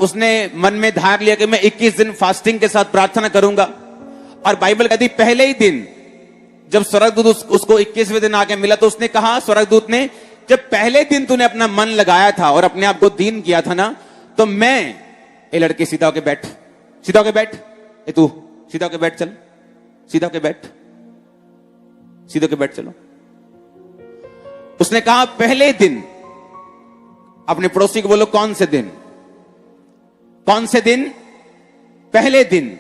उसने मन में धार लिया कि मैं 21 दिन फास्टिंग के साथ प्रार्थना करूंगा। और बाइबल कहती पहले ही दिन जब स्वर्गदूत उसको 21वें दिन आके मिला तो उसने कहा, स्वर्गदूत ने, जब पहले दिन तूने अपना मन लगाया था और अपने आप को दीन किया था ना, तो मैं, ए लड़के सीधा होके बैठ, सीधा होके बैठ, ए तू सीधा होके बैठ, चल सीधा होके बैठ, सीधा होके बैठ, चलो। उसने कहा पहले दिन, अपने पड़ोसी को बोलो कौन से दिन, कौन से दिन, पहले दिन।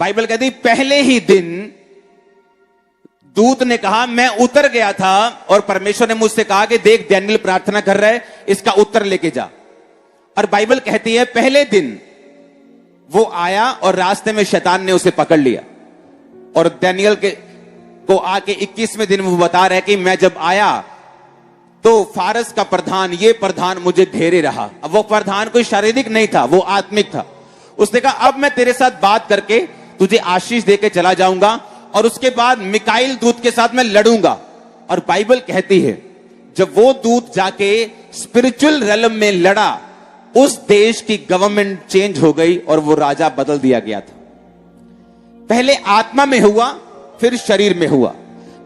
बाइबल कहती पहले ही दिन दूत ने कहा मैं उतर गया था और परमेश्वर ने मुझसे कहा कि देख डैनियल प्रार्थना कर रहा है, इसका उत्तर लेके जा। और बाइबल कहती है पहले दिन वो आया और रास्ते में शैतान ने उसे पकड़ लिया और डैनियल को आके 21वें दिन वो बता रहा है कि मैं जब आया तो फारस का प्रधान, ये प्रधान मुझे घेरे रहा। अब वो प्रधान कोई शारीरिक नहीं था, वो आत्मिक था। उसने कहा अब मैं तेरे साथ बात करके तुझे आशीष देके चला जाऊंगा और उसके बाद मिकाइल दूत के साथ मैं लड़ूंगा। और बाइबल कहती है जब वो दूत जाके स्पिरिचुअल रेलम में लड़ा, उस देश की गवर्नमेंट चेंज हो गई और वो राजा बदल दिया गया था। पहले आत्मा में हुआ, फिर शरीर में हुआ।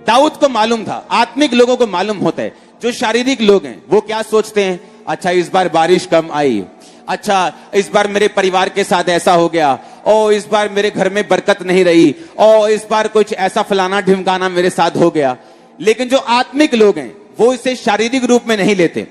दाऊद को मालूम था, आत्मिक लोगों को मालूम होता है। जो शारीरिक लोग हैं वो क्या सोचते हैं, अच्छा इस बार बारिश कम आई, अच्छा इस बार मेरे परिवार के साथ ऐसा हो गया, ओ इस बार मेरे घर में बरकत नहीं रही, ओ इस बार कुछ ऐसा फलाना ढिमकाना मेरे साथ हो गया। लेकिन जो आत्मिक लोग हैं वो इसे शारीरिक रूप में नहीं लेते।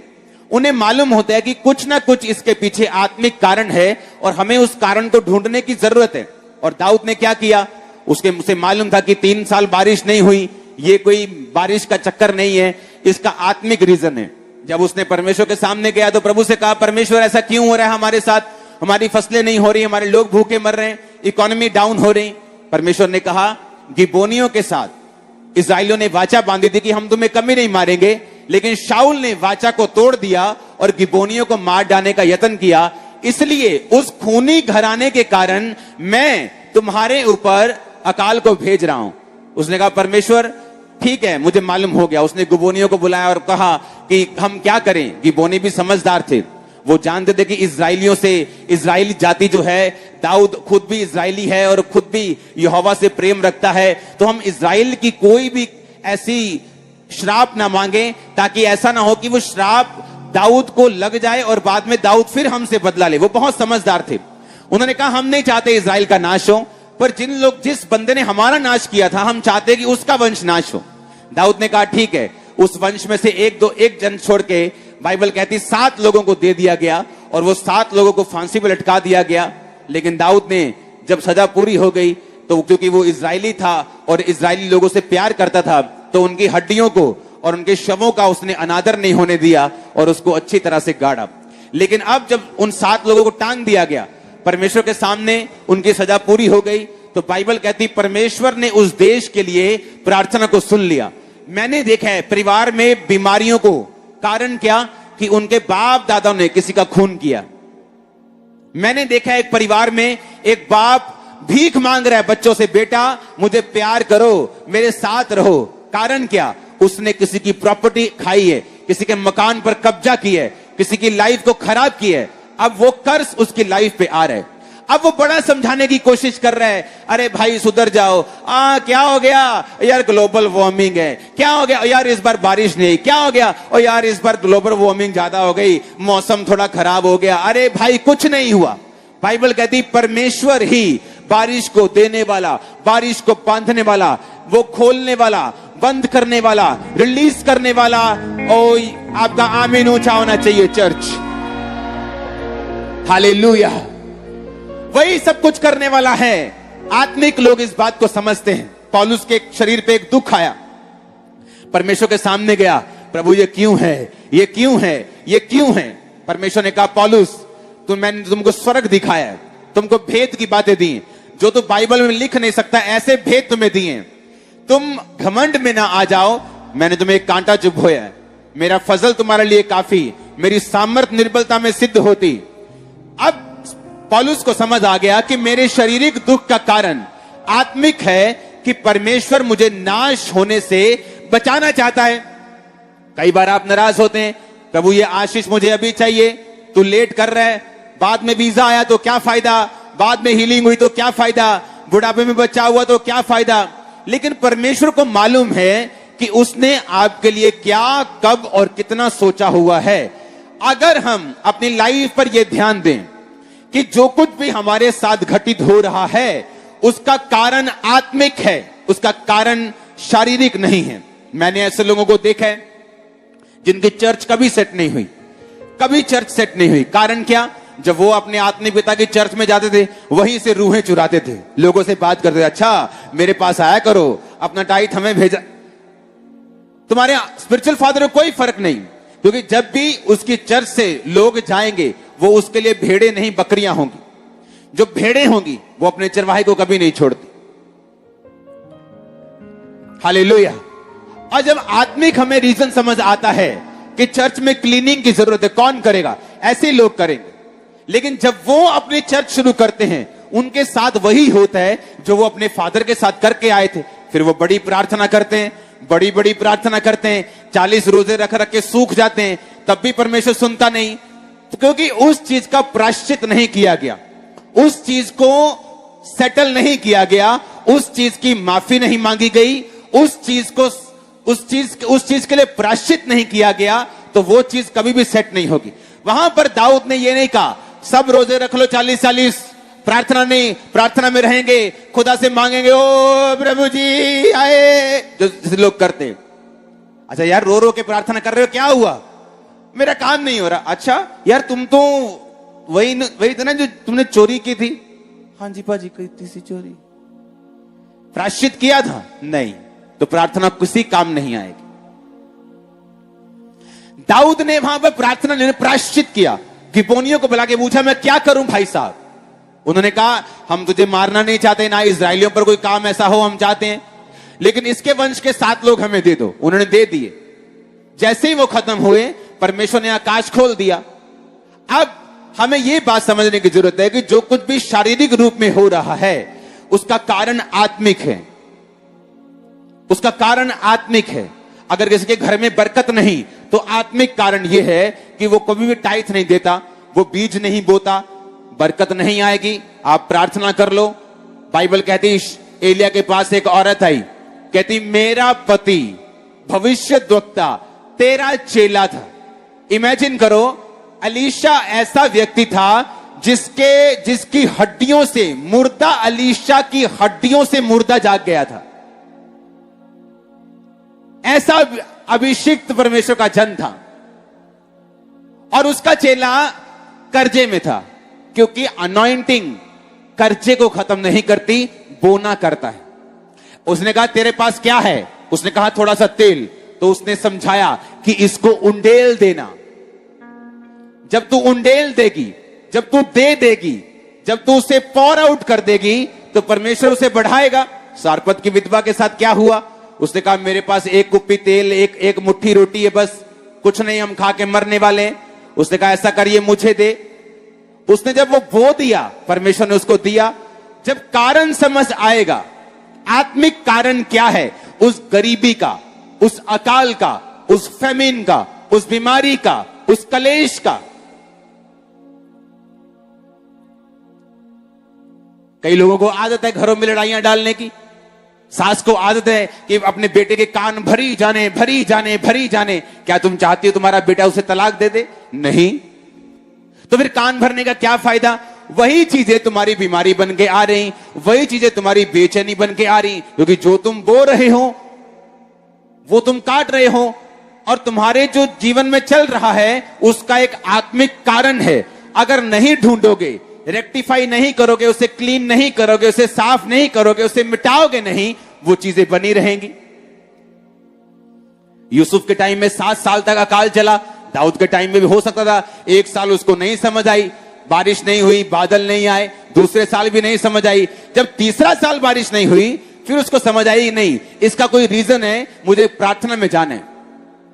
उन्हें मालूम होता है कि कुछ ना कुछ इसके पीछे आत्मिक कारण है और हमें उस कारण को ढूंढने की जरूरत है। और दाऊद ने क्या किया, उसे मालूम था कि 3 साल बारिश नहीं हुई, ये कोई बारिश का चक्कर नहीं है, इसका आत्मिक रीजन है। जब उसने परमेश्वर के सामने गया तो प्रभु से कहा परमेश्वर ऐसा क्यों हो रहा है हमारे साथ, हमारी फसलें नहीं हो रही, हमारे लोग भूखे मर रहे हैं, इकोनॉमी डाउन हो रही। परमेश्वर ने कहा गिबोनियों के साथ इस्राएलियों ने वाचा बांधी थी कि हम तुम्हें कभी नहीं मारेंगे, लेकिन शाऊल ने वाचा को तोड़ दिया और गिबोनियों को मार डालने का यत्न किया। इसलिए उस खूनी घराने के कारण मैं तुम्हारे ऊपर अकाल को भेज रहा हूं। उसने कहा परमेश्वर ठीक है, मुझे मालूम हो गया। उसने गिबोनियों को बुलाया और कहा कि हम क्या करें। गिबोनी भी समझदार थे, वो जानते थे कि इजराइलियों से, इजराइली जाति जो है, दाऊद खुद भी इजराइली है और खुद भी यहोवा से प्रेम रखता है, तो हम इजराइल की कोई भी ऐसी श्राप ना मांगे ताकि ऐसा ना हो कि वो श्राप दाऊद को लग जाए और बाद में दाऊद फिर हमसे बदला ले। वो बहुत समझदार थे। उन्होंने कहा हम नहीं चाहते इजराइल का नाश हो, पर जिस बंदे ने हमारा नाश किया था हम चाहते कि उसका वंश नाश हो। दाऊद ने कहा ठीक है, उस वंश में से एक जन छोड़ के बाइबल कहती 7 लोगों को दे दिया गया और वो 7 लोगों को फांसी पर लटका दिया गया। लेकिन दाऊद ने जब सजा पूरी हो गई तो क्योंकि वो इजरायली था और इजरायली लोगों से प्यार करता था, तो उनकी हड्डियों को और उनके शवों का उसने अनादर नहीं होने दिया और उसको अच्छी तरह से गाड़ा। लेकिन अब जब उन 7 लोगों को टांग दिया गया, परमेश्वर के सामने उनकी सजा पूरी हो गई, तो बाइबल कहती परमेश्वर ने उस देश के लिए प्रार्थना को सुन लिया। मैंने देखा है परिवार में बीमारियों को कारण क्या, कि उनके बाप दादाओं ने किसी का खून किया। मैंने देखा है एक परिवार में एक बाप भीख मांग रहा है बच्चों से, बेटा मुझे प्यार करो, मेरे साथ रहो। कारण क्या, उसने किसी की प्रॉपर्टी खाई है, किसी के मकान पर कब्जा किया है, किसी की लाइफ को खराब किया है। अब वो कर्ज उसकी लाइफ पे आ रहा है। अब वो बड़ा समझाने की कोशिश कर रहा है, अरे भाई सुधर जाओ, क्या हो गया यार, ग्लोबल वार्मिंग है, क्या हो गया यार इस बार बारिश नहीं, क्या हो गया और यार इस बार ग्लोबल वार्मिंग ज्यादा हो गई, मौसम थोड़ा खराब हो गया। अरे भाई कुछ नहीं हुआ। बाइबल कहती परमेश्वर ही बारिश को देने वाला, बारिश को बांधने वाला, वो खोलने वाला, बंद करने वाला, रिलीज करने वाला। ओ आपका आमीन ऊंचा होना चाहिए चर्च। हालेलुया। वही सब कुछ करने वाला है। आत्मिक लोग इस बात को समझते हैं। पौलुस के शरीर पे एक दुख आया, परमेश्वर के सामने गया, प्रभु ये क्यों है, ये क्यों है, ये क्यों है। परमेश्वर ने कहा पौलुस मैंने तुमको स्वर्ग दिखाया है, तुमको भेद की बातें दी जो तो बाइबल में लिख नहीं सकता, ऐसे भेद तुम्हें दिए। तुम घमंड में ना आ जाओ, मैंने तुम्हें एक कांटा चुभोया है, मेरा फजल तुम्हारे लिए काफी, मेरी सामर्थ निर्बलता में सिद्ध होती। अब पौलुस को समझ आ गया कि मेरे शारीरिक दुख का कारण आत्मिक है, कि परमेश्वर मुझे नाश होने से बचाना चाहता है। कई बार आप नाराज होते हैं, प्रभु ये आशीष मुझे अभी चाहिए, तू लेट कर रहा है, बाद में वीजा आया तो क्या फायदा, बाद में हीलिंग हुई तो क्या फायदा, बुढ़ापे में बच्चा हुआ तो क्या फायदा। लेकिन परमेश्वर को मालूम है कि उसने आपके लिए क्या, कब और कितना सोचा हुआ है। अगर हम अपनी लाइफ पर यह ध्यान दें कि जो कुछ भी हमारे साथ घटित हो रहा है उसका कारण आत्मिक है, उसका कारण शारीरिक नहीं है। मैंने ऐसे लोगों को देखा है जिनकी चर्च कभी सेट नहीं हुई, कभी चर्च सेट नहीं हुई। कारण क्या? जब वो अपने आत्मिक पिता की चर्च में जाते थे वहीं से रूहें चुराते थे, लोगों से बात करते थे, अच्छा मेरे पास आया करो, अपना टाइट हमें भेजा। तुम्हारे स्पिरिचुअल फादर को कोई फर्क नहीं, क्योंकि जब भी उसकी चर्च से लोग जाएंगे वो उसके लिए भेड़े नहीं बकरियां होंगी। जो भेड़े होंगी वो अपने चरवाहे को कभी नहीं छोड़ती। हालेलुया। और जब आत्मिक हमें रीजन समझ आता है कि चर्च में क्लीनिंग की जरूरत है, कौन करेगा? ऐसे लोग करेंगे। लेकिन जब वो अपनी चर्च शुरू करते हैं उनके साथ वही होता है जो वो अपने फादर के साथ करके आए थे। फिर वो बड़ी प्रार्थना करते हैं, बड़ी बड़ी प्रार्थना करते हैं, 40 रोजे रख रख के सूख जाते हैं, तब भी परमेश्वर सुनता नहीं, तो क्योंकि उस चीज का प्रायश्चित नहीं किया गया, उस चीज को सेटल नहीं किया गया, उस चीज की माफी नहीं मांगी गई, उस चीज के लिए प्रायश्चित नहीं किया गया, तो वो चीज कभी भी सेट नहीं होगी। वहां पर दाऊद ने ये नहीं कहा सब रोजे रख लो 40-40, प्रार्थना नहीं, प्रार्थना में रहेंगे, खुदा से मांगेंगे, ओ प्रभु जी आए, जो लोग करते। अच्छा यार, रो रो के प्रार्थना कर रहे हो, क्या हुआ? मेरा काम नहीं हो रहा। अच्छा यार, तुम तो वही था ना जो तुमने चोरी की थी। हाँ जी पाजी, की सी चोरी, प्रायश्चित किया था? नहीं, तो प्रार्थना किसी काम नहीं आएगी। दाऊद ने वहां पर प्रार्थना ने प्रायश्चित किया, गिबोनियों को बुला के पूछा मैं क्या करूं भाई साहब? उन्होंने कहा हम तुझे मारना नहीं चाहते, ना इजराइलियों पर कोई काम ऐसा हो हम चाहते हैं, लेकिन इसके वंश के 7 लोग हमें दे दो। उन्होंने दे दिए। जैसे ही वो खत्म हुए परमेश्वर ने आकाश खोल दिया। अब हमें यह बात समझने की जरूरत है कि जो कुछ भी शारीरिक रूप में हो रहा है उसका कारण आत्मिक है, उसका कारण आत्मिक है। अगर किसी के घर में बरकत नहीं तो आत्मिक कारण यह है कि वो कभी भी टाइथ नहीं देता, वो बीज नहीं बोता, बरकत नहीं आएगी। आप प्रार्थना कर लो। बाइबल कहती एलिया के पास एक औरत आई, कहती मेरा पति भविष्यद्वक्ता तेरा चेला था। इमेजिन करो, अलीशा ऐसा व्यक्ति था जिसकी हड्डियों से मुर्दा, अलीशा की हड्डियों से मुर्दा जाग गया था। ऐसा अभिषिक्त परमेश्वर का जन था, और उसका चेला कर्जे में था, क्योंकि अनॉइंटिंग कर्जे को खत्म नहीं करती, बोना करता है। उसने कहा तेरे पास क्या है? उसने कहा थोड़ा सा तेल। तो उसने समझाया कि इसको उंडेल देना। जब तू उंडेल देगी, जब तू दे देगी, जब तू उसे पॉर आउट कर देगी तो परमेश्वर उसे बढ़ाएगा। सारपत की विधवा के साथ क्या हुआ? उसने कहा मेरे पास एक कुप्पी तेल, एक मुट्ठी रोटी है, बस कुछ नहीं, हम खा के मरने वाले हैं। उसने कहा ऐसा करिए मुझे दे। उसने जब वो बो दिया, परमेश्वर ने उसको दिया। जब कारण समझ आएगा आत्मिक कारण क्या है, उस गरीबी का, उस अकाल का, उस फेमिन का, उस बीमारी का, उस कलेश का। कई लोगों को आदत है घरों में लड़ाइयां डालने की। सास को आदत है कि अपने बेटे के कान भरी जाने, भरी जाने, भरी जाने। क्या तुम चाहती हो तुम्हारा बेटा उसे तलाक दे दे? नहीं। तो फिर कान भरने का क्या फायदा? वही चीजें तुम्हारी बीमारी बन के आ रही, वही चीजें तुम्हारी बेचैनी बन के आ रही, क्योंकि जो तुम बो रहे हो वो तुम काट रहे हो, और तुम्हारे जो जीवन में चल रहा है उसका एक आत्मिक कारण है। अगर नहीं ढूंढोगे, रेक्टिफाई नहीं करोगे, उसे क्लीन नहीं करोगे, उसे साफ नहीं करोगे, उसे मिटाओगे नहीं, वो चीजें बनी रहेंगी। यूसुफ के टाइम में 7 साल तक अकाल चला। दाऊद के टाइम में भी हो सकता था 1 साल उसको नहीं समझ आई, बारिश नहीं हुई, बादल नहीं आए। दूसरे साल भी नहीं समझ आई। जब तीसरा साल बारिश नहीं हुई फिर उसको समझ आई नहीं, इसका कोई रीजन है, मुझे प्रार्थना में जाना है।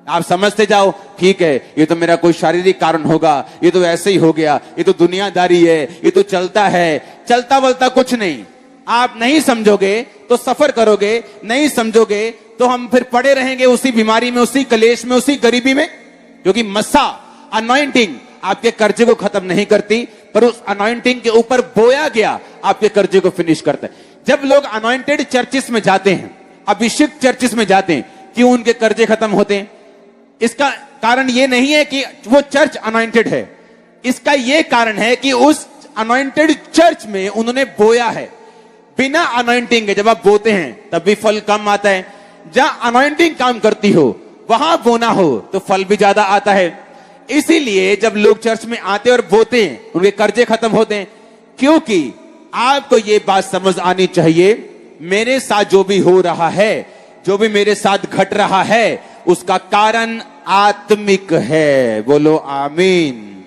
आप समझते जाओ ठीक है, ये तो मेरा कोई शारीरिक कारण होगा, ये तो ऐसे ही हो गया, ये तो दुनियादारी है, ये तो चलता है। चलता वलता कुछ नहीं। आप नहीं समझोगे तो सफर करोगे, नहीं समझोगे तो हम फिर पड़े रहेंगे उसी बीमारी में, उसी कलेश में, उसी गरीबी में। क्योंकि मस्सा, अनॉइंटिंग आपके कर्जे को खत्म नहीं करती, पर उस अनॉइंटिंग के ऊपर बोया गया आपके कर्जे को फिनिश करता है। जब लोग अनॉइंटेड चर्चिस में जाते हैं, अभिषिक्त चर्चिस में जाते हैं, क्यों उनके कर्जे खत्म होते हैं? इसका कारण यह नहीं है कि वो चर्च अनॉइंटेड है, इसका यह कारण है कि उस अनॉइंटेड चर्च में उन्होंने बोया है। बिना अनॉइंटिंग के जब आप बोते हैं तब भी फल कम आता है, जहां अनॉइंटिंग काम करती हो वहां बोना हो तो फल भी ज्यादा आता है। इसीलिए जब लोग चर्च में आते और बोते हैं उनके कर्जे खत्म होते हैं, क्योंकि आपको यह बात समझ आनी चाहिए, मेरे साथ जो भी हो रहा है, जो भी मेरे साथ घट रहा है, उसका कारण आत्मिक है। बोलो आमीन।